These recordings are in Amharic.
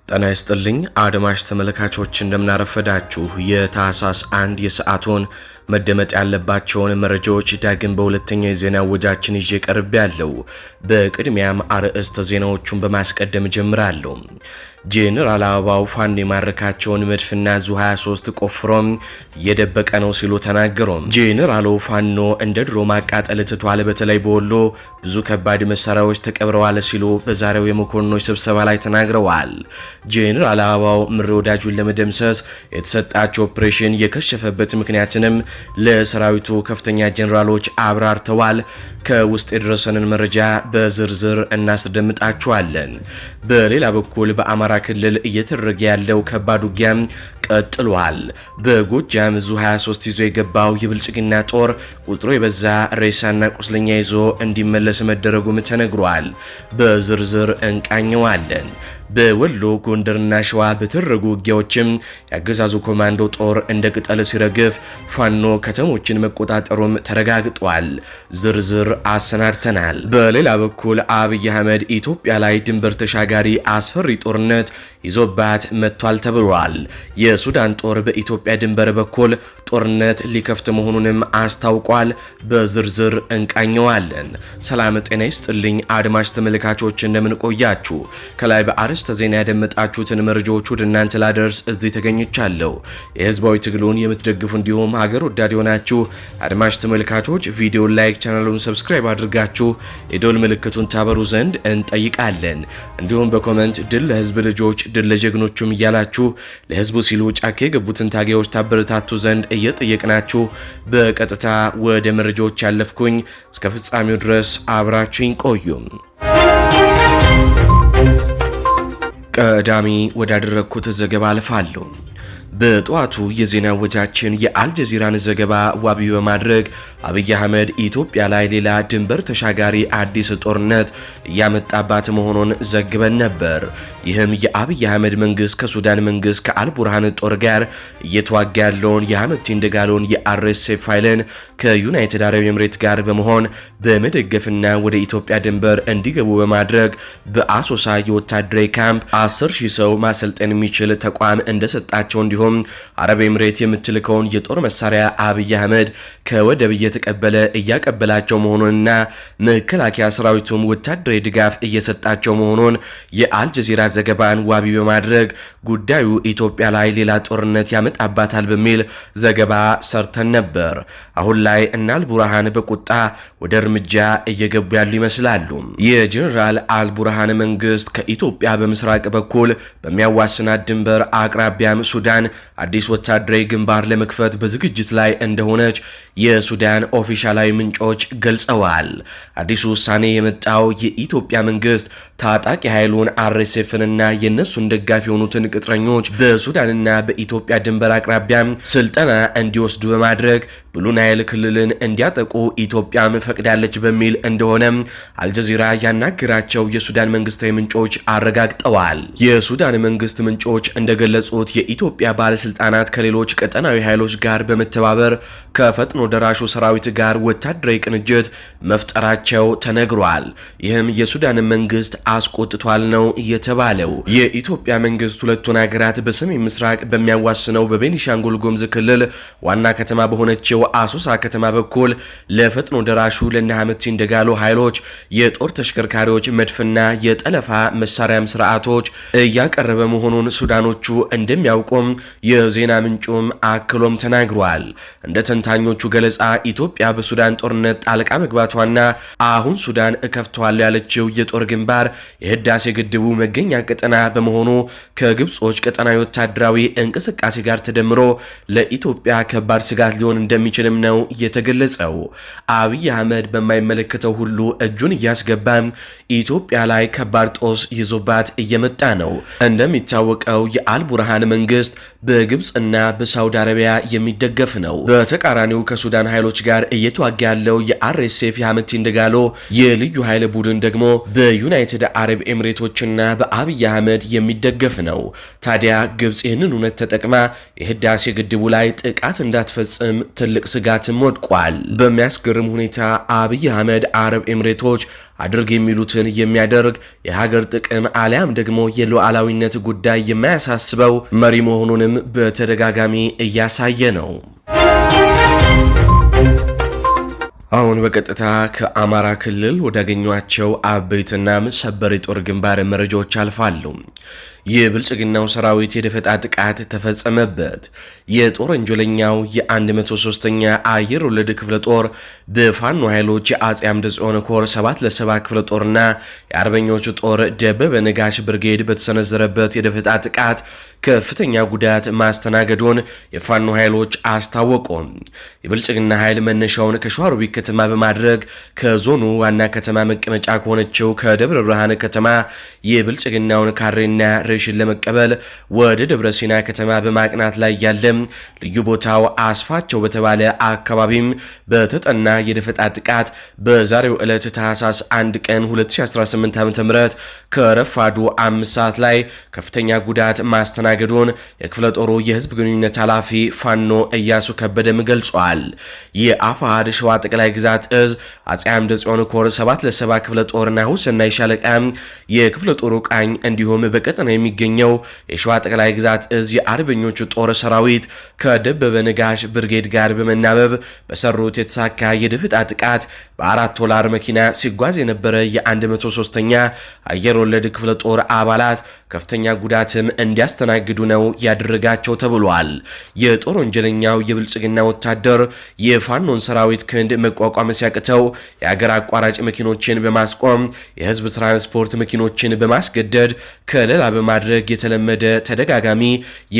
ጤና ይስጥልኝ አድማጭ ተመልካቾች እንደምናረፈዳችሁ የታህሳስ 1 የሰዓቱን መደመጥ ያለባቸውን መረጃዎች ዳግም በሁለተኛው የዜና ወጃችን ይዤ ቀርቤያለሁ። በቅድሚያም አርዕስተ ዜናዎቹን በማስቀደም ጀምራለሁ። ጄኔራል አበባው ፋኖ የማረካቸውን መድፍና ዙ 23 ቆፍሮም እየደበቀ ነው ሲሉ ተናገሩ። ጄኔራሉ ፋኖ እንደ ድሮ ማቃጠል ትቷል፣ በተለይ በወሎ ብዙ ከባድ መሳሪያዎች ተቀብረዋል ሲሉ በዛሬው የመኮንኖች ስብሰባ ላይ ተናግረዋል። ጄኔራል አበባው ምሬ ወዳጁን ለመደምሰስ የተሰጣቸው ኦፕሬሽን የከሸፈበት ምክንያትንም ለሰራዊቱ ከፍተኛ ጄኔራሎች አብራርተዋል። ከውስጥ የደረሰንን መረጃ በዝርዝር እናስደምጣችኋለን። በሌላ በኩል በአማራ ክልል እየተደረገ ያለው ከባድ ውጊያ ቀጥሏል። በጎጃም ዙ 23 ይዞ የገባው የብልጽግና ጦር ቁጥሩ የበዛ ሬሳና ቁስለኛ ይዞ እንዲመለስ መደረጉም ተነግሯል። በዝርዝር እንቃኘዋለን። በወሎ ጎንደርና ሸዋ በተደረጉ ውጊያዎችም ያገዛዙ ኮማንዶ ጦር እንደ ቅጠል ሲረግፍ ፋኖ ከተሞችን መቆጣጠሩም ተረጋግጧል። ዝርዝር አሰናድተናል። በሌላ በኩል አብይ አህመድ ኢትዮጵያ ላይ ድንበር ተሻጋሪ አስፈሪ ጦርነት ይዞባት መጥቷል ተብሏል። የሱዳን ጦር በኢትዮጵያ ድንበር በኩል ጦርነት ሊከፍት መሆኑንም አስታውቋል። በዝርዝር እንቃኘዋለን። ሰላም ጤና ይስጥልኝ አድማጭ ተመልካቾች እንደምን ቆያችሁ? ከላይ በአርዕስተ ዜና ያደመጣችሁትን መረጃዎች ወደ እናንተ ላደርስ እዚህ ተገኝቻለሁ። የህዝባዊ ትግሉን የምትደግፉ እንዲሁም ሀገር ወዳድ የሆናችሁ አድማጭ ተመልካቾች ቪዲዮ ላይክ፣ ቻናሉን ሰብስክራይብ አድርጋችሁ የደወል ምልክቱን ታበሩ ዘንድ እንጠይቃለን። እንዲሁም በኮመንት ድል ለህዝብ ልጆች ድል ለጀግኖቹም እያላችሁ ለህዝቡ ሲሉ ጫካ የገቡትን ታጋዮች ታበረታቱ ዘንድ እየጠየቅናችሁ በቀጥታ ወደ መረጃዎች ያለፍኩኝ። እስከ ፍጻሜው ድረስ አብራችሁኝ ቆዩም። ቀዳሚ ወዳደረግኩት ዘገባ አልፋለሁ። በጠዋቱ የዜና ወጃችን የአልጀዚራን ዘገባ ዋቢ በማድረግ አብይ አህመድ ኢትዮጵያ ላይ ሌላ ድንበር ተሻጋሪ አዲስ ጦርነት እያመጣባት መሆኑን ዘግበን ነበር። ይህም የአብይ አህመድ መንግስት ከሱዳን መንግስት ከአልቡርሃን ጦር ጋር እየተዋጋ ያለውን የሐመቲን ደጋሎን የአርኤስኤፍ ኃይልን ከዩናይትድ አረብ ኤምሬት ጋር በመሆን በመደገፍና ወደ ኢትዮጵያ ድንበር እንዲገቡ በማድረግ በአሶሳ የወታደራዊ ካምፕ 10,000 ሰው ማሰልጠን የሚችል ተቋም እንደሰጣቸው እንዲሁም አረብ ኤምሬት የምትልከውን የጦር መሳሪያ አብይ አህመድ ከወደብ እየተቀበለ እያቀበላቸው መሆኑንና መከላከያ ሰራዊቱም ወታደራዊ ድጋፍ እየሰጣቸው መሆኑን የአልጀዚራ ዘገባን ዋቢ በማድረግ ጉዳዩ ኢትዮጵያ ላይ ሌላ ጦርነት ያመጣባታል በሚል ዘገባ ሰርተን ነበር። አሁን ላይ እና አልቡርሃን በቁጣ ወደ እርምጃ እየገቡ ያሉ ይመስላሉ። የጀነራል አልቡርሃን መንግስት ከኢትዮጵያ በምስራቅ በኩል በሚያዋስናት ድንበር አቅራቢያም ሱዳን አዲስ ወታደራዊ ግንባር ለመክፈት በዝግጅት ላይ እንደሆነች የሱዳን ኦፊሻላዊ ምንጮች ገልጸዋል። አዲሱ ውሳኔ የመጣው የኢትዮጵያ መንግስት ታጣቂ ኃይሉን አርኤስኤፍንና የነሱን ደጋፊ የሆኑትን ቅጥረኞች በሱዳንና በኢትዮጵያ ድንበር አቅራቢያ ስልጠና እንዲወስዱ በማድረግ ብሉ ናይል ክልልን እንዲያጠቁ ኢትዮጵያም ፈቅዳለች በሚል እንደሆነ አልጀዚራ ያናገራቸው የሱዳን መንግስታዊ ምንጮች አረጋግጠዋል። የሱዳን መንግስት ምንጮች እንደገለጹት የኢትዮጵያ ባለስልጣናት ከሌሎች ቀጠናዊ ኃይሎች ጋር በመተባበር ከፈጥኖ ደራሹ ሰራዊት ጋር ወታደራዊ ቅንጅት መፍጠራቸው ተነግሯል። ይህም የሱዳን መንግስት አስቆጥቷል ነው የተባለው። የኢትዮጵያ መንግስት ሁለቱን ሀገራት በሰሜን ምስራቅ በሚያዋስነው በቤኒሻንጉል ጉሙዝ ክልል ዋና ከተማ በሆነችው አሶሳ ከተማ በኩል ለፈጥኖ ደራሹ ለሐመቲን ደጋሎ ኃይሎች የጦር ተሽከርካሪዎች፣ መድፍና የጠለፋ መሳሪያም ስርዓቶች እያቀረበ መሆኑን ሱዳኖቹ እንደሚያውቁም የዜና ምንጩም አክሎም ተናግሯል። እንደ ተንታኞቹ ገለጻ ኢትዮጵያ በሱዳን ጦርነት ጣልቃ መግባቷና አሁን ሱዳን እከፍተዋለሁ ያለችው የጦር ግንባር የህዳሴ ግድቡ መገኛ ቀጠና በመሆኑ ከግብጾች ቀጠናዊ ወታደራዊ እንቅስቃሴ ጋር ተደምሮ ለኢትዮጵያ ከባድ ስጋት ሊሆን እንደሚችልም ነው የተገለጸው። አብይ አህመድ በማይመለከተው ሁሉ እጁን እያስገባ ኢትዮጵያ ላይ ከባድ ጦስ ይዞባት እየመጣ ነው። እንደሚታወቀው የአልቡርሃን መንግስት በግብጽና በሳውዲ አረቢያ የሚደገፍ ነው። በተቃራኒው ከሱዳን ኃይሎች ጋር እየተዋጋ ያለው የአርኤስኤፍ የሐመቲን ደጋሎ የልዩ ኃይል ቡድን ደግሞ በዩናይትድ አረብ ኤምሬቶችና በአብይ አህመድ የሚደገፍ ነው። ታዲያ ግብጽ ይህንን እውነት ተጠቅማ የህዳሴ ግድቡ ላይ ጥቃት እንዳትፈጽም ትልቅ ትልቅ ስጋትም ወድቋል። በሚያስገርም ሁኔታ አብይ አህመድ አረብ ኤምሬቶች አድርግ የሚሉትን የሚያደርግ የሀገር ጥቅም አሊያም ደግሞ የሉዓላዊነት ጉዳይ የማያሳስበው መሪ መሆኑንም በተደጋጋሚ እያሳየ ነው። አሁን በቀጥታ ከአማራ ክልል ወዳገኟቸው አበይትና ሰበር የጦር ግንባር መረጃዎች አልፋሉ። የብልጽግናው ሰራዊት የደፈጣ ጥቃት ተፈጸመበት። የጦር ወንጀለኛው የ103ኛ አየር ወለድ ክፍለ ጦር በፋኖ ኃይሎች የአጼ አምደ ጽዮን ኮር 7 ክፍለ ጦርና የአርበኞቹ ጦር ደበበ ነጋሽ ብርጌድ በተሰነዘረበት የደፈጣ ጥቃት ከፍተኛ ጉዳት ማስተናገዱን የፋኖ ኃይሎች አስታወቁ። የብልጽግና ኃይል መነሻውን ከሸዋሮቢት ከተማ በማድረግ ከዞኑ ዋና ከተማ መቀመጫ ከሆነችው ከደብረ ብርሃን ከተማ የብልጽግናውን ካሬና ሬሽን ለመቀበል ወደ ደብረ ሲና ከተማ በማቅናት ላይ ያለ ልዩ ቦታው አስፋቸው በተባለ አካባቢም በተጠና የደፈጣ ጥቃት በዛሬው ዕለት ታህሳስ 1 ቀን 2018 ዓ.ም ከረፋዱ 5 ሰዓት ላይ ከፍተኛ ጉዳት ማስተናገዱን የክፍለ ጦሩ የህዝብ ግንኙነት ኃላፊ ፋኖ እያሱ ከበደም ገልጿል። የአፋሃድ ሸዋ ጠቅላይ ግዛት እዝ አጼ አምደ ጽዮን ኮር 7 ክፍለ ጦርና ሁሰናይ ሻለቃ የክፍለ ጦሩ ቃኝ እንዲሁም በቀጠና የሚገኘው የሸዋ ጠቅላይ ግዛት እዝ የአርበኞቹ ጦር ሰራዊት ከደበበ ነጋሽ ብርጌድ ጋር በመናበብ በሰሩት የተሳካ የደፈጣ ጥቃት በ4 መኪና ሲጓዝ የነበረ የ103ኛ አየር ወለድ ክፍለ ጦር አባላት ከፍተኛ ጉዳትም እንዲያስተናግዱ ነው ያደረጋቸው ተብሏል። የጦር ወንጀለኛው የብልጽግና ወታደር የፋኖን ሰራዊት ክንድ መቋቋም ሲያቅተው የአገር አቋራጭ መኪኖችን በማስቆም የህዝብ ትራንስፖርት መኪኖችን በማስገደድ ከለላ በማድረግ የተለመደ ተደጋጋሚ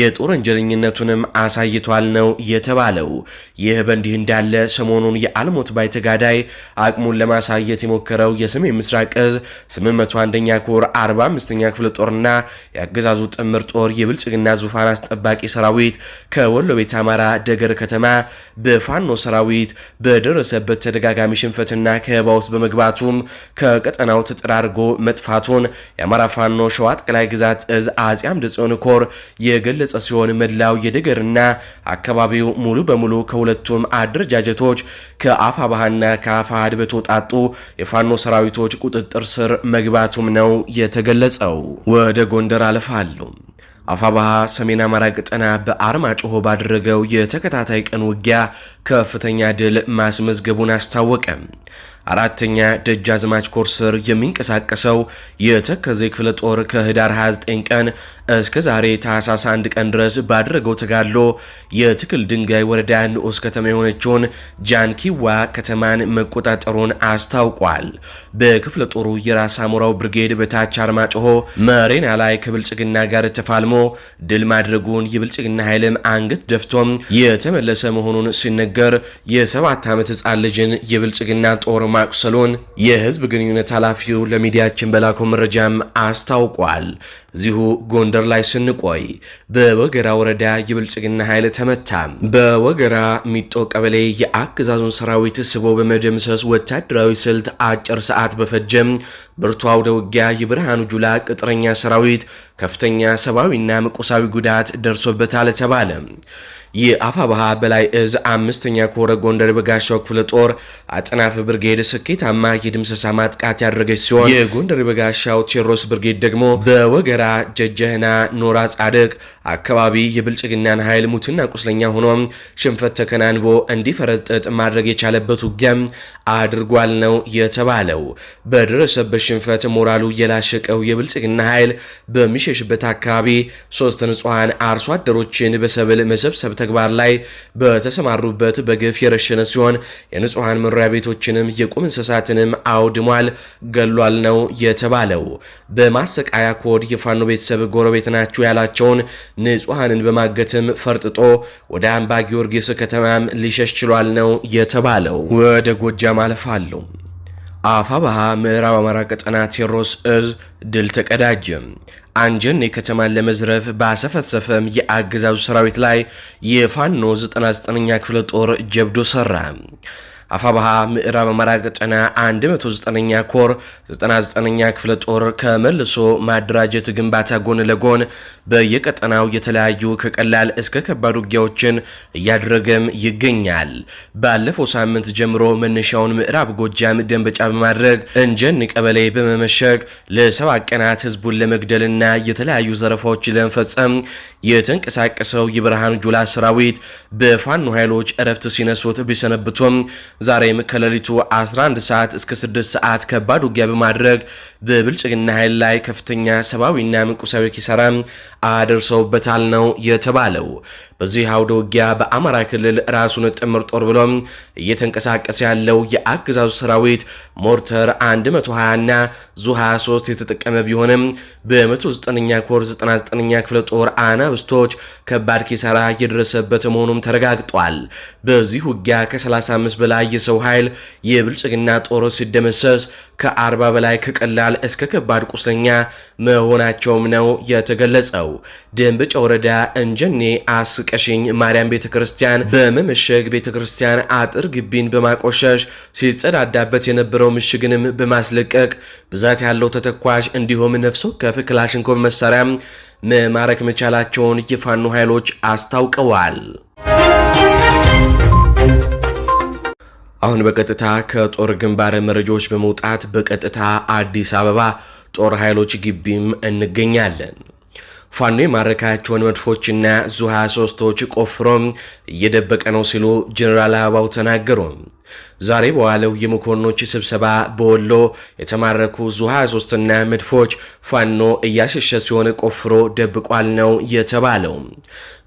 የጦር ወንጀለኝነቱንም አሳይቷል ነው የተባለው። ይህ በእንዲህ እንዳለ ሰሞኑን የአልሞት ባይ ተጋዳይ አቅሙን ለማሳየት የሞከረው የሰሜን ምስራቅ እዝ 801ኛ ኮር 45ኛ ክፍለ ጦርና የአገዛዙ ጥምር ጦር የብልጽግና ዙፋን አስጠባቂ ሰራዊት ከወሎ ቤት አማራ ደገር ከተማ በፋኖ ሰራዊት በደረሰበት ተደጋጋሚ ሽንፈትና ከበባ ውስጥ በመግባቱም ከቀጠናው ተጠራርጎ መጥፋቱን የአማራ ፋኖ ሸዋ ጠቅላይ ግዛት እዝ አጼ አምደ ጽዮን ኮር የገለጸ ሲሆን መላው የደገርና አካባቢው ሙሉ በሙሉ ከሁለቱም አደረጃጀቶች ከአፋባሃና ከአፋሃድ በተውጣጡ የፋኖ ሰራዊቶች ቁጥጥር ስር መግባቱም ነው የተገለጸው። ወደ ጎንደር አልፋለሁ። አፋባሃ ሰሜን አማራ ቀጠና በአርማጭሆ ባደረገው የተከታታይ ቀን ውጊያ ከፍተኛ ድል ማስመዝገቡን አስታወቀ። አራተኛ ደጃዝማች ኮር ስር የሚንቀሳቀሰው የተከዜ ክፍለ ጦር ከህዳር 29 ቀን እስከ ዛሬ ታህሳስ 1 ቀን ድረስ ባደረገው ተጋድሎ የትክል ድንጋይ ወረዳ ንዑስ ከተማ የሆነችውን ጃንኪዋ ከተማን መቆጣጠሩን አስታውቋል። በክፍለ ጦሩ የራስ አሞራው ብርጌድ በታች አርማጭሆ መሬና ላይ ከብልጽግና ጋር ተፋልሞ ድል ማድረጉን የብልጽግና ኃይልም አንገት ደፍቶም የተመለሰ መሆኑን ሲነገር የ7 ዓመት ህፃን ልጅን የብልጽግና ጦር ማቁሰሉን የህዝብ ግንኙነት ኃላፊው ለሚዲያችን በላከው መረጃም አስታውቋል። እዚሁ ጎንደር ላይ ስንቆይ በወገራ ወረዳ የብልጽግና ኃይል ተመታ። በወገራ ሚጦ ቀበሌ የአገዛዙን ሰራዊት ስቦ በመደምሰስ ወታደራዊ ስልት አጭር ሰዓት በፈጀም ብርቱ አውደ ውጊያ የብርሃኑ ጁላ ቅጥረኛ ሰራዊት ከፍተኛ ሰብአዊና ቁሳዊ ጉዳት ደርሶበታል ተባለ። የአፋባሃ በላይ እዝ 5ኛ ኮር ጎንደር በጋሻው ክፍለ ጦር አጥናፍ ብርጌድ ስኬታማ የድምሰሳ ማጥቃት ያደረገች ሲሆን የጎንደር በጋሻው ቴዎድሮስ ብርጌድ ደግሞ በወገራ ጀጀህና ኖራ ጻድቅ አካባቢ የብልጽግናን ኃይል ሙትና ቁስለኛ ሆኖ ሽንፈት ተከናንቦ እንዲፈረጥጥ ማድረግ የቻለበት ውጊያም አድርጓል ነው የተባለው። በደረሰበት ሽንፈት ሞራሉ የላሸቀው የብልጽግና ኃይል በሚሸሽበት አካባቢ 3 ንጹሃን አርሶ አደሮችን በሰብል መሰብሰብ ተግባር ላይ በተሰማሩበት በግፍ የረሸነ ሲሆን የንጹሃን መኖሪያ ቤቶችንም የቁም እንስሳትንም አውድሟል፣ ገሏል ነው የተባለው። በማሰቃያ ኮድ የፋኖ ቤተሰብ ጎረቤት ናቸው ያላቸውን ንጹሃንን በማገትም ፈርጥጦ ወደ አምባ ጊዮርጊስ ከተማም ሊሸሽ ችሏል ነው የተባለው። ወደ ጎጃም አልፋለሁ። አፋባሃ ምዕራብ አማራ ቀጠና ቴዎድሮስ እዝ ድል ተቀዳጀ። አንጀኔ ከተማን ለመዝረፍ ባሰፈሰፈም የአገዛዙ ሰራዊት ላይ የፋኖ 99ኛ ክፍለ ጦር ጀብዶ ሰራ። አፋባሃ ምዕራብ አማራ ቀጠና 109ኛ ኮር 99ኛ ክፍለ ጦር ከመልሶ ማደራጀት ግንባታ ጎን ለጎን በየቀጠናው የተለያዩ ከቀላል እስከ ከባድ ውጊያዎችን እያደረገም ይገኛል። ባለፈው ሳምንት ጀምሮ መነሻውን ምዕራብ ጎጃም ደንበጫ በማድረግ እንጀን ቀበሌ በመመሸግ ለ7 ቀናት ህዝቡን ለመግደልና የተለያዩ ዘረፋዎችን ለመፈጸም የተንቀሳቀሰው የብርሃኑ ጁላ ሰራዊት በፋኖ ኃይሎች እረፍት ሲነሱት ቢሰነብቱም ዛሬም ከሌሊቱ 11 ሰዓት እስከ 6 ሰዓት ከባድ ውጊያ በማድረግ በብልጽግና ኃይል ላይ ከፍተኛ ሰብአዊና ቁሳዊ ኪሳራ አደርሰውበታል ነው የተባለው። በዚህ አውደ ውጊያ በአማራ ክልል ራሱን ጥምር ጦር ብሎ እየተንቀሳቀሰ ያለው የአገዛዙ ሰራዊት ሞርተር 120 እና ዙ 23 የተጠቀመ ቢሆንም በ109ኛ ኮር 99ኛ ክፍለ ጦር አናብስቶች ከባድ ኪሳራ የደረሰበት መሆኑም ተረጋግጧል። በዚህ ውጊያ ከ35 በላይ የሰው ኃይል የብልጽግና ጦር ሲደመሰስ ከ40 በላይ ከቀላል እስከ ከባድ ቁስለኛ መሆናቸውም ነው የተገለጸው። ደንበጫ ወረዳ እንጀኔ አስቀሽኝ ማርያም ቤተክርስቲያን በመመሸግ ቤተክርስቲያን አጥር ግቢን በማቆሸሽ ሲጸዳዳበት የነበረው ምሽግንም በማስለቀቅ ብዛት ያለው ተተኳሽ እንዲሁም ነፍስ ወከፍ ክላሽንኮቭ መሳሪያ መማረክ መቻላቸውን የፋኖ ኃይሎች አስታውቀዋል። አሁን በቀጥታ ከጦር ግንባር መረጃዎች በመውጣት በቀጥታ አዲስ አበባ ጦር ኃይሎች ግቢም እንገኛለን። ፋኖ የማረካቸውን መድፎችና ዙ 23ቶች ቆፍሮም እየደበቀ ነው ሲሉ ጀነራል አበባው ተናገሩ። ዛሬ በዋለው የመኮንኖች ስብሰባ በወሎ የተማረኩ ዙ 23ና መድፎች ፋኖ እያሸሸ ሲሆን ቆፍሮ ደብቋል ነው የተባለው።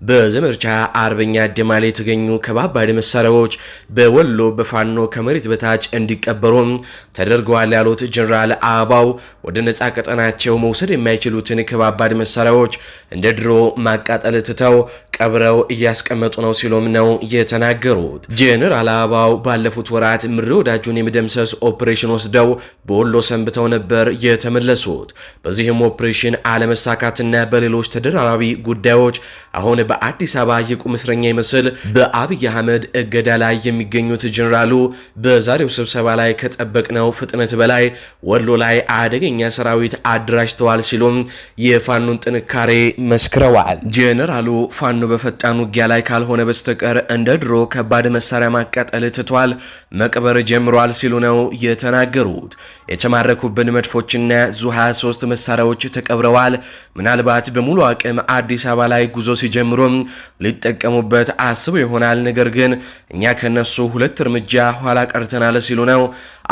በዘመቻ አርበኛ ደማል የተገኙ ከባባድ መሳሪያዎች በወሎ በፋኖ ከመሬት በታች እንዲቀበሩ ተደርገዋል ያሉት ጀነራል አበባው ወደ ነፃ ቀጠናቸው መውሰድ የማይችሉትን ከባባድ መሳሪያዎች እንደ ድሮ ማቃጠል ትተው ቀብረው እያስቀመጡ ነው ሲሉም ነው የተናገሩት። ጀነራል አበባው ባለፉት ወራት ምሬ ወዳጁን የመደምሰስ ኦፕሬሽን ወስደው በወሎ ሰንብተው ነበር የተመለሱት። በዚህም ኦፕሬሽን አለመሳካትና በሌሎች ተደራራቢ ጉዳዮች አሁን በአዲስ አበባ የቁም እስረኛ ይመስል በአብይ አህመድ እገዳ ላይ የሚገኙት ጀነራሉ በዛሬው ስብሰባ ላይ ከጠበቅነው ፍጥነት በላይ ወሎ ላይ አደገኛ ሰራዊት አደራጅተዋል ሲሉም የፋኖን ጥንካሬ መስክረዋል። ጀነራሉ ፋኖ በፈጣን ውጊያ ላይ ካልሆነ በስተቀር እንደ ድሮ ከባድ መሳሪያ ማቃጠል ትቷል፣ መቅበር ጀምሯል ሲሉ ነው የተናገሩት። የተማረኩብን መድፎችና ዙ 23 መሳሪያዎች ተቀብረዋል። ምናልባት በሙሉ አቅም አዲስ አበባ ላይ ጉዞ ሲጀምሩም ሊጠቀሙበት አስበው ይሆናል። ነገር ግን እኛ ከነሱ 2 እርምጃ ኋላ ቀርተናል ሲሉ ነው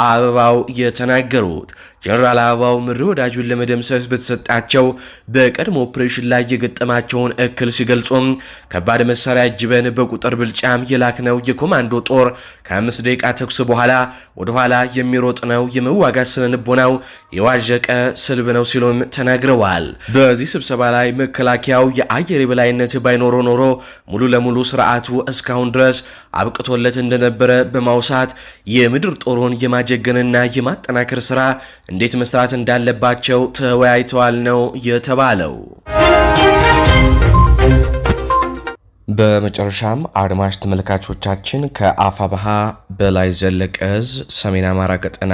አበባው የተናገሩት። ጀነራል አበባው ምሬ ወዳጁን ለመደምሰስ በተሰጣቸው በቀድሞ ኦፕሬሽን ላይ የገጠማቸውን እክል ሲገልጹም ከባድ መሳሪያ እጅበን በቁጥር ብልጫም የላክነው የኮማንዶ ጦር ከ5 ደቂቃ ተኩስ በኋላ ወደኋላ የሚሮጥ ነው፣ የመዋጋት ስነልቦናው የዋዠቀ ስልብ ነው ሲሉም ተናግረዋል። በዚህ ስብሰባ ላይ መከላከያው የአየር የበላይነት ባይኖሮ ኖሮ ሙሉ ለሙሉ ስርዓቱ እስካሁን ድረስ አብቅቶለት እንደነበረ በማውሳት የምድር ጦሩን የማጀገንና የማጠናከር ስራ እንዴት መስራት እንዳለባቸው ተወያይተዋል ነው የተባለው። በመጨረሻም አድማጭ ተመልካቾቻችን ከአፋብኃ በላይ ዘለቀ ዕዝ ሰሜን አማራ ቀጠና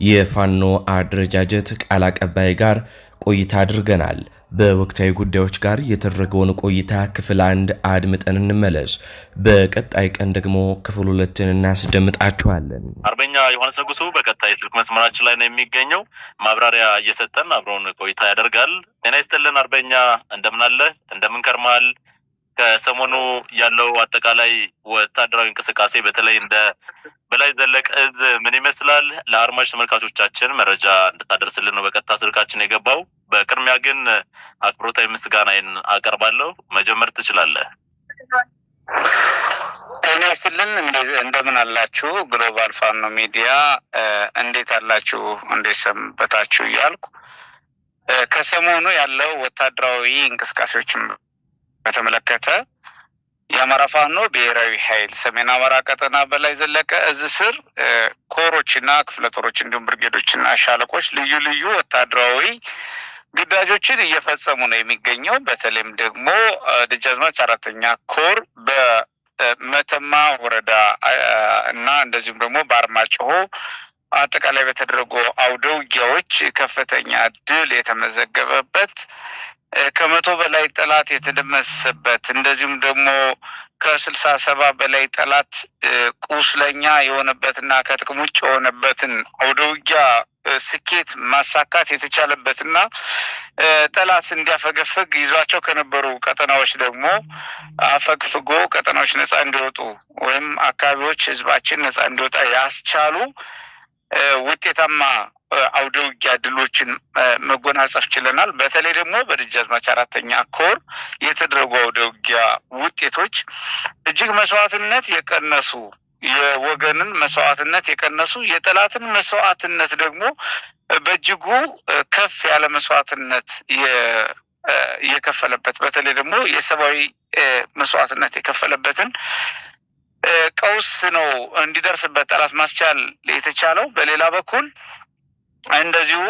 የፋኖ አደረጃጀት ቃል አቀባይ ጋር ቆይታ አድርገናል። በወቅታዊ ጉዳዮች ጋር የተደረገውን ቆይታ ክፍል 1 አድምጠን እንመለስ። በቀጣይ ቀን ደግሞ ክፍል 2 እናስደምጣችኋለን። አርበኛ ዮሐንስ ንጉሱ በቀጣይ ስልክ መስመራችን ላይ ነው የሚገኘው። ማብራሪያ እየሰጠን አብሮን ቆይታ ያደርጋል። ጤና ይስጥልን አርበኛ፣ እንደምን አለ? እንደምን ከርማል? ከሰሞኑ ያለው አጠቃላይ ወታደራዊ እንቅስቃሴ በተለይ እንደ በላይ ዘለቀ ዕዝ ምን ይመስላል? ለአድማጭ ተመልካቾቻችን መረጃ እንድታደርስልን ነው በቀጥታ ስልካችን የገባው። በቅድሚያ ግን አክብሮታዊ ምስጋናዬን አቀርባለሁ። መጀመር ትችላለህ። ጤና ይስጥልን፣ እንደምን አላችሁ? ግሎባል ፋኖ ሚዲያ እንዴት አላችሁ? እንዴት ሰንበታችሁ? እያልኩ ከሰሞኑ ያለው ወታደራዊ እንቅስቃሴዎችን በተመለከተ የአማራ ፋኖ ብሔራዊ ኃይል ሰሜን አማራ ቀጠና በላይ ዘለቀ ዕዝ ስር ኮሮችና ክፍለ ጦሮች እንዲሁም ብርጌዶችና ሻለቆች ልዩ ልዩ ወታደራዊ ግዳጆችን እየፈጸሙ ነው የሚገኘው። በተለይም ደግሞ ደጃዝማች 4ኛ ኮር በመተማ ወረዳ እና እንደዚሁም ደግሞ በአርማጭሆ አጠቃላይ በተደረጉ አውደ ውጊያዎች ከፍተኛ ድል የተመዘገበበት ከ100 በላይ ጠላት የተደመሰሰበት እንደዚሁም ደግሞ ከ67 በላይ ጠላት ቁስለኛ የሆነበትና ከጥቅም ውጭ የሆነበትን አውደ ውጊያ ስኬት ማሳካት የተቻለበትና ጠላት እንዲያፈገፍግ ይዟቸው ከነበሩ ቀጠናዎች ደግሞ አፈግፍጎ ቀጠናዎች ነፃ እንዲወጡ ወይም አካባቢዎች ህዝባችን ነፃ እንዲወጣ ያስቻሉ ውጤታማ አውደ ውጊያ ድሎችን መጎናጸፍ ችለናል። በተለይ ደግሞ በደጃዝማች 4ኛ ኮር የተደረጉ አውደ ውጊያ ውጤቶች እጅግ መስዋዕትነት የቀነሱ የወገንን መስዋዕትነት የቀነሱ የጠላትን መስዋዕትነት ደግሞ በእጅጉ ከፍ ያለ መስዋዕትነት የከፈለበት በተለይ ደግሞ የሰብአዊ መስዋዕትነት የከፈለበትን ቀውስ ነው እንዲደርስበት ጠላት ማስቻል የተቻለው። በሌላ በኩል እንደዚሁ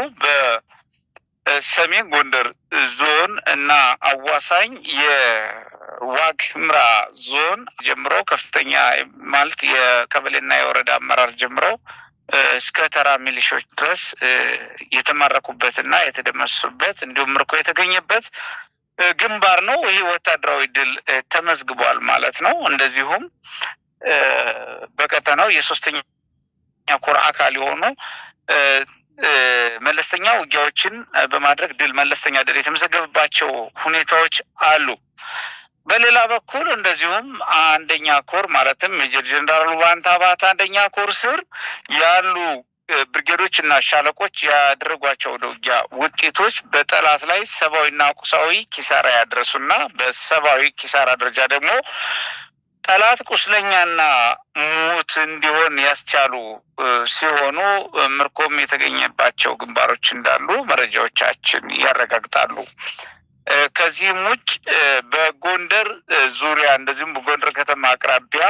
በሰሜን ጎንደር ዞን እና አዋሳኝ የዋግ ኽምራ ዞን ጀምሮ ከፍተኛ ማለት የቀበሌና የወረዳ አመራር ጀምሮ እስከ ተራ ሚሊሾች ድረስ የተማረኩበትና የተደመሰሱበት እንዲሁም ምርኮ የተገኘበት ግንባር ነው። ይህ ወታደራዊ ድል ተመዝግቧል ማለት ነው። እንደዚሁም በቀጠናው የ3ኛ ኮር አካል የሆኑ መለስተኛ ውጊያዎችን በማድረግ መለስተኛ ድል የተመዘገበባቸው ሁኔታዎች አሉ። በሌላ በኩል እንደዚሁም 1ኛ ኮር ማለትም ሜጀር ጀነራል ባንታ አባተ 1ኛ ኮር ስር ያሉ ብርጌዶች እና ሻለቆች ያደረጓቸው ውጊያ ውጤቶች በጠላት ላይ ሰብአዊና ቁሳዊ ኪሳራ ያደረሱና በሰብአዊ ኪሳራ ደረጃ ደግሞ ጠላት ቁስለኛና ሞት እንዲሆን ያስቻሉ ሲሆኑ ምርኮም የተገኘባቸው ግንባሮች እንዳሉ መረጃዎቻችን ያረጋግጣሉ። ከዚህም ውጭ በጎንደር ዙሪያ እንደዚሁም በጎንደር ከተማ አቅራቢያ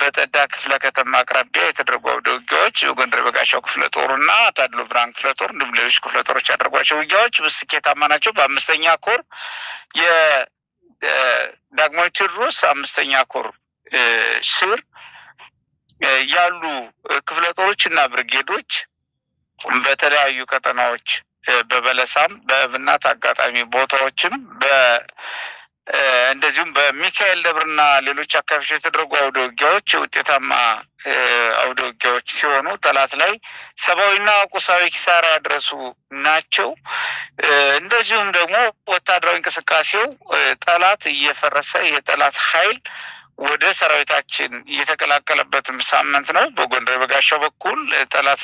በጠዳ ክፍለ ከተማ አቅራቢያ የተደረጉ አውደ ውጊያዎች በጎንደር በጋሻው ክፍለ ጦርና ታድሎ ብርሃን ክፍለ ጦር እንዲሁም ሌሎች ክፍለ ጦሮች ያደረጓቸው ውጊያዎች ስኬታማ ናቸው። በ5ኛ ኮር ዳግማዊ ቴዎድሮስ 5ኛ ኮር ስር ያሉ ክፍለ ጦሮች እና ብርጌዶች በተለያዩ ቀጠናዎች በበለሳም በእብናት አጋጣሚ ቦታዎችም እንደዚሁም በሚካኤል ደብርና ሌሎች አካባቢዎች የተደረጉ አውደ ውጊያዎች ውጤታማ አውደ ውጊያዎች ሲሆኑ ጠላት ላይ ሰብአዊና ቁሳዊ ኪሳራ ያደረሱ ናቸው። እንደዚሁም ደግሞ ወታደራዊ እንቅስቃሴው ጠላት እየፈረሰ የጠላት ኃይል ወደ ሰራዊታችን እየተቀላቀለበትም ሳምንት ነው። በጎንደር በጋሻው በኩል ጠላት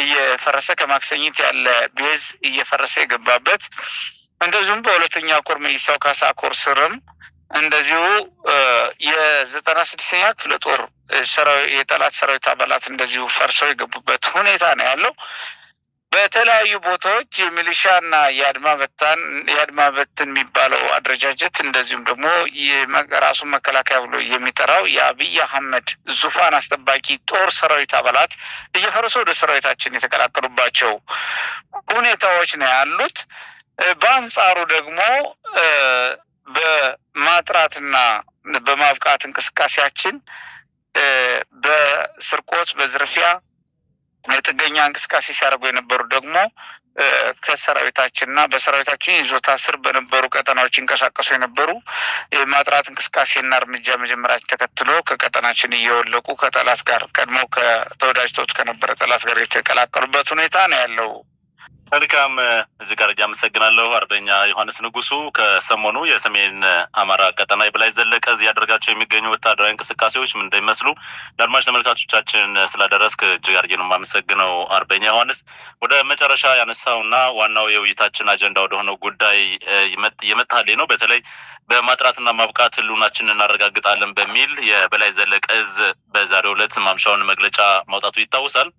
እየፈረሰ ከማክሰኝት ያለ ቤዝ እየፈረሰ የገባበት እንደዚሁም በ2ኛ ኮር መይሳው ካሳ ኮር ስርም እንደዚሁ የ96ኛ ክፍለ ጦር የጠላት ሰራዊት አባላት እንደዚሁ ፈርሰው የገቡበት ሁኔታ ነው ያለው። በተለያዩ ቦታዎች የሚሊሻና የአድማ በትን የሚባለው አደረጃጀት እንደዚሁም ደግሞ ራሱን መከላከያ ብሎ የሚጠራው የአብይ አህመድ ዙፋን አስጠባቂ ጦር ሰራዊት አባላት እየፈረሱ ወደ ሰራዊታችን የተቀላቀሉባቸው ሁኔታዎች ነው ያሉት። በአንጻሩ ደግሞ በማጥራትና በማብቃት እንቅስቃሴያችን በስርቆት በዝርፊያ የጥገኛ እንቅስቃሴ ሲያደርጉ የነበሩ ደግሞ ከሰራዊታችንና በሰራዊታችን ይዞታ ስር በነበሩ ቀጠናዎች ይንቀሳቀሱ የነበሩ የማጥራት እንቅስቃሴና እርምጃ መጀመራችን ተከትሎ ከቀጠናችን እየወለቁ ከጠላት ጋር ቀድሞ ከተወዳጅተውት ከነበረ ጠላት ጋር የተቀላቀሉበት ሁኔታ ነው ያለው። መልካም እዚህ ጋር አመሰግናለሁ። አርበኛ ዮሐንስ ንጉሱ ከሰሞኑ የሰሜን አማራ ቀጠና የበላይ ዘለቀ እዚህ ያደረጋቸው የሚገኙ ወታደራዊ እንቅስቃሴዎች ምን እንደሚመስሉ ለአድማጭ ተመልካቾቻችን ስላደረስክ እጅግ አድርጌ ነው የማመሰግነው። አርበኛ ዮሐንስ ወደ መጨረሻ ያነሳውና ዋናው የውይይታችን አጀንዳ ወደሆነው ጉዳይ የመጣልኝ ነው። በተለይ በማጥራትና ማብቃት ህልውናችንን እናረጋግጣለን በሚል የበላይ ዘለቀ እዝ በዛሬው ዕለት ማምሻውን መግለጫ ማውጣቱ ይታወሳል።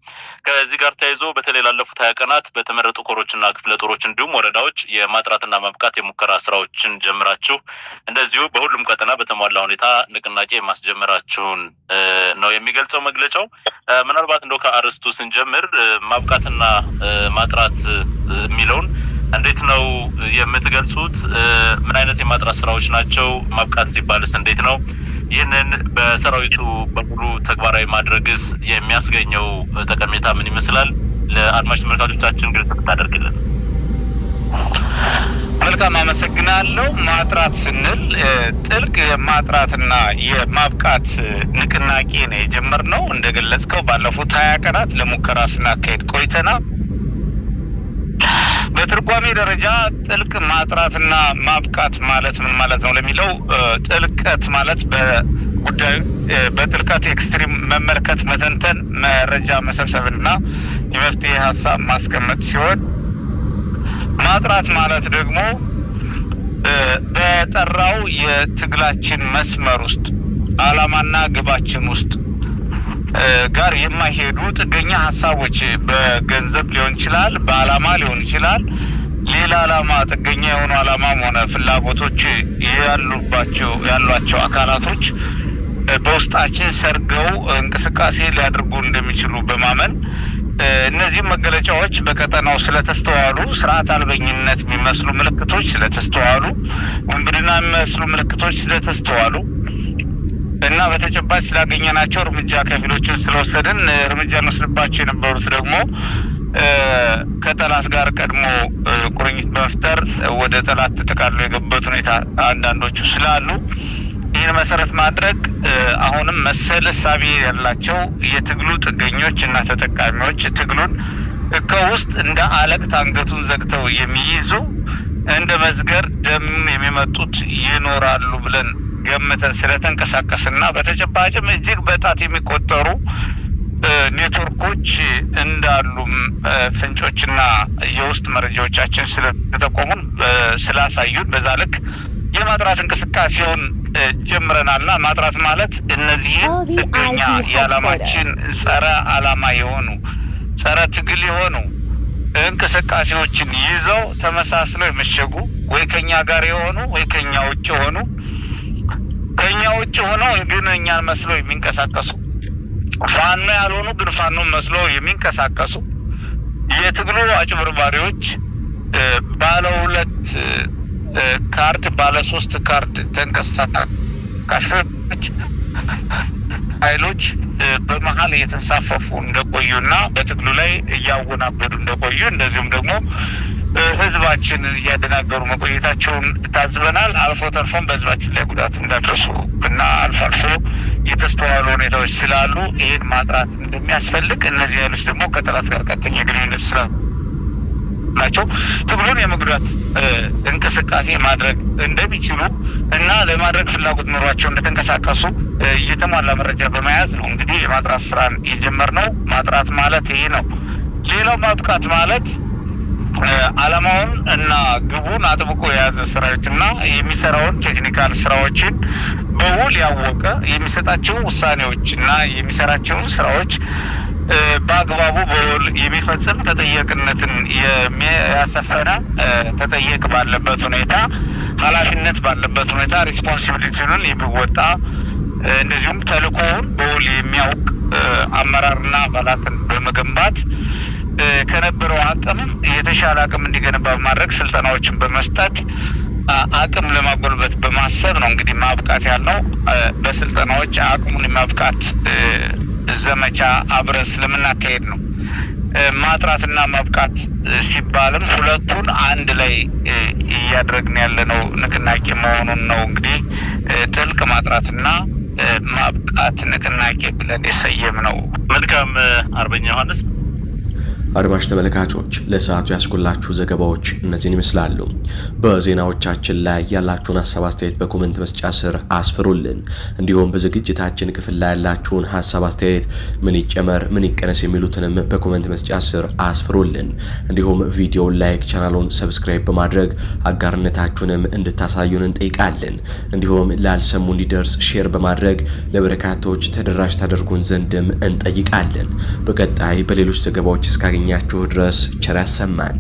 ከዚህ ጋር ተያይዞ በተለይ ላለፉት 20 ቀናት በተመረጡ ኮሮችና ክፍለ ጦሮች እንዲሁም ወረዳዎች የማጥራትና ማብቃት የሙከራ ስራዎችን ጀምራችሁ እንደዚሁ በሁሉም ቀጠና በተሟላ ሁኔታ ንቅናቄ ማስጀመራችሁን ነው የሚገልጸው መግለጫው። ምናልባት እንደው ከአርስቱ ስንጀምር ማብቃትና ማጥራት የሚለውን እንዴት ነው የምትገልጹት? ምን አይነት የማጥራት ስራዎች ናቸው? ማብቃት ሲባልስ እንዴት ነው? ይህንን በሰራዊቱ በሙሉ ተግባራዊ ማድረግስ የሚያስገኘው ጠቀሜታ ምን ይመስላል? ለአድማጭ ተመልካቾቻችን ግልጽ ብታደርግልን። መልካም አመሰግናለሁ። ማጥራት ስንል ጥልቅ የማጥራትና የማብቃት ንቅናቄ ነው የጀመርነው። እንደገለጽከው ባለፉት 20 ቀናት ለሙከራ ስናካሄድ ቆይተናል። በትርጓሜ ደረጃ ጥልቅ ማጥራትና ማብቃት ማለት ምን ማለት ነው ለሚለው ጥልቀት ማለት በጉዳዩ በጥልቀት ኤክስትሪም መመልከት፣ መተንተን፣ መረጃ መሰብሰብና የመፍትሄ ሀሳብ ማስቀመጥ ሲሆን ማጥራት ማለት ደግሞ በጠራው የትግላችን መስመር ውስጥ ዓላማና ግባችን ውስጥ ጋር የማይሄዱ ጥገኛ ሀሳቦች በገንዘብ ሊሆን ይችላል፣ በዓላማ ሊሆን ይችላል፣ ሌላ ዓላማ ጥገኛ የሆኑ ዓላማም ሆነ ፍላጎቶች ያሏቸው አካላቶች በውስጣችን ሰርገው እንቅስቃሴ ሊያደርጉ እንደሚችሉ በማመን እነዚህ መገለጫዎች በቀጠናው ስለተስተዋሉ ስርዓት አልበኝነት የሚመስሉ ምልክቶች ስለተስተዋሉ፣ ውንብድና የሚመስሉ ምልክቶች ስለተስተዋሉ እና በተጨባጭ ስላገኘናቸው እርምጃ ከፊሎችን ስለወሰድን እርምጃ እንወስድባቸው የነበሩት ደግሞ ከጠላት ጋር ቀድሞ ቁርኝት በመፍጠር ወደ ጠላት ተጠቃሎ የገቡበት ሁኔታ አንዳንዶቹ ስላሉ ይህን መሰረት ማድረግ አሁንም መሰል እሳቤ ያላቸው የትግሉ ጥገኞች እና ተጠቃሚዎች ትግሉን ከውስጥ እንደ አለቅት አንገቱን ዘግተው የሚይዙ እንደ መዝገር ደም የሚመጡት ይኖራሉ ብለን ገምተን ስለተንቀሳቀስና በተጨባጭም እጅግ በጣት የሚቆጠሩ ኔትወርኮች እንዳሉም ፍንጮችና የውስጥ መረጃዎቻችን ስለተጠቆሙን ስላሳዩን በዛ ልክ የማጥራት እንቅስቃሴውን ጀምረናልና ማጥራት ማለት እነዚህን ጥገኛ የዓላማችን ጸረ ዓላማ የሆኑ ጸረ ትግል የሆኑ እንቅስቃሴዎችን ይዘው ተመሳስለው የመሸጉ ወይ ከኛ ጋር የሆኑ ወይ ከኛ ውጭ የሆኑ ከኛ ውጭ ሆነው ግን እኛን መስለው የሚንቀሳቀሱ ፋኖ ያልሆኑ ግን ፋኖ መስለው የሚንቀሳቀሱ የትግሉ አጭበርባሪዎች ባለ 2 ካርድ ባለ 3 ካርድ ተንቀሳቃሾች ኃይሎች በመሀል እየተንሳፈፉ እንደቆዩና በትግሉ ላይ እያወናበዱ እንደቆዩ እንደዚሁም ደግሞ ህዝባችን እያደናገሩ መቆየታቸውን ታዝበናል። አልፎ ተርፎም በህዝባችን ላይ ጉዳት እንዳደረሱ እና አልፎ አልፎ የተስተዋሉ ሁኔታዎች ስላሉ ይህን ማጥራት እንደሚያስፈልግ እነዚህ ኃይሎች ደግሞ ከጠላት ጋር ቀጥተኛ ግንኙነት ስላላቸው ትግሉን የመጉዳት እንቅስቃሴ ማድረግ እንደሚችሉ እና ለማድረግ ፍላጎት ኖሯቸው እንደተንቀሳቀሱ የተሟላ መረጃ በመያዝ ነው እንግዲህ የማጥራት ስራን የጀመርነው። ማጥራት ማለት ይሄ ነው። ሌላው ማብቃት ማለት ዓላማውን እና ግቡን አጥብቆ የያዘ ሰራዊትና የሚሰራውን ቴክኒካል ስራዎችን በውል ያወቀ የሚሰጣቸው ውሳኔዎች እና የሚሰራቸውን ስራዎች በአግባቡ በውል የሚፈጽም ተጠያቂነትን የሚያሰፈነ ተጠየቅ ባለበት ሁኔታ ኃላፊነት ባለበት ሁኔታ ሪስፖንሲቢሊቲውን የሚወጣ እንደዚሁም ተልእኮውን በውል የሚያውቅ አመራርና አባላትን በመገንባት ከነበረው አቅም የተሻለ አቅም እንዲገነባ በማድረግ ስልጠናዎችን በመስጠት አቅም ለማጎልበት በማሰብ ነው እንግዲህ ማብቃት ያለው። በስልጠናዎች አቅሙን የማብቃት ዘመቻ አብረን ስለምናካሄድ ነው። ማጥራትና ማብቃት ሲባልም ሁለቱን አንድ ላይ እያደረግን ያለነው ንቅናቄ መሆኑን ነው እንግዲህ ጥልቅ ማጥራትና ማብቃት ንቅናቄ ብለን የሰየምነው። መልካም አርበኛ ዮሐንስ። አድማጭ ተመልካቾች ለሰዓቱ ያስኩላችሁ ዘገባዎች እነዚህን ይመስላሉ። በዜናዎቻችን ላይ ያላችሁን ሐሳብ አስተያየት በኮሜንት መስጫ ስር አስፍሩልን። እንዲሁም በዝግጅታችን ክፍል ላይ ያላችሁን ሐሳብ አስተያየት ምን ይጨመር ምን ይቀነስ የሚሉትንም በኮሜንት መስጫ ስር አስፍሩልን። እንዲሁም ቪዲዮውን ላይክ፣ ቻናሉን ሰብስክራይብ በማድረግ አጋርነታችሁንም እንድታሳዩን እንጠይቃለን። እንዲሁም ላልሰሙ እንዲደርስ ሼር በማድረግ ለበርካቶች ተደራሽ ታደርጉን ዘንድም እንጠይቃለን። በቀጣይ በሌሎች ዘገባዎች እስካገኛችሁ ድረስ ቸር ያሰማን።